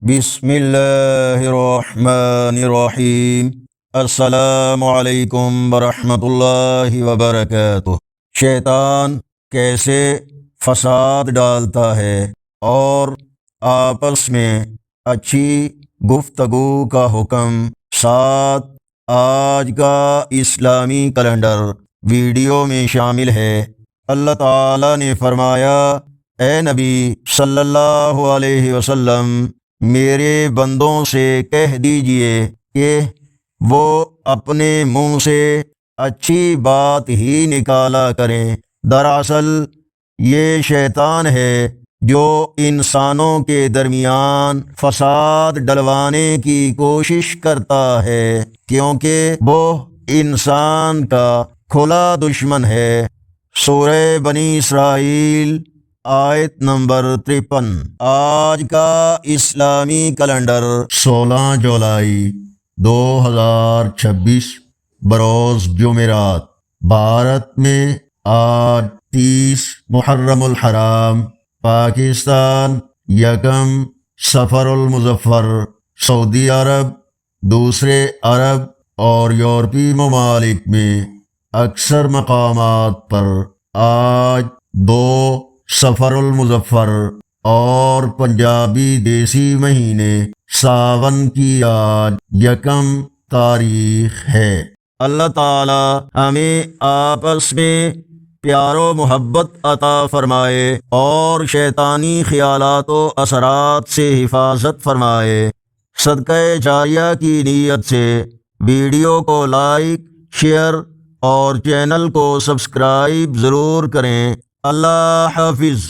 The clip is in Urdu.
بسم اللہ الرحمن الرحیم۔ السلام علیکم ورحمۃ اللہ وبرکاتہ۔ شیطان کیسے فساد ڈالتا ہے اور آپس میں اچھی گفتگو کا حکم۔ ساتھ آج کا اسلامی کیلنڈر ویڈیو میں شامل ہے۔ اللہ تعالیٰ نے فرمایا، اے نبی صلی اللہ علیہ وسلم، میرے بندوں سے کہہ دیجئے کہ وہ اپنے منہ سے اچھی بات ہی نکالا کریں۔ دراصل یہ شیطان ہے جو انسانوں کے درمیان فساد ڈلوانے کی کوشش کرتا ہے، کیونکہ وہ انسان کا کھلا دشمن ہے۔ سورہ بنی اسرائیل آیت نمبر 53۔ آج کا اسلامی کیلنڈر 16 جولائی 2026 بروز جمعرات۔ بھارت میں آج 30 محرم الحرام، پاکستان 1 صفر المظفر، سعودی عرب، دوسرے عرب اور یورپی ممالک میں اکثر مقامات پر آج 2 صفر المظفر اور پنجابی دیسی مہینے ساون کی آج 1 تاریخ ہے۔ اللہ تعالی ہمیں آپس میں پیار و محبت عطا فرمائے اور شیطانی خیالات و اثرات سے حفاظت فرمائے۔ صدقہ جاریہ کی نیت سے ویڈیو کو لائک، شیئر اور چینل کو سبسکرائب ضرور کریں۔ اللہ حافظ۔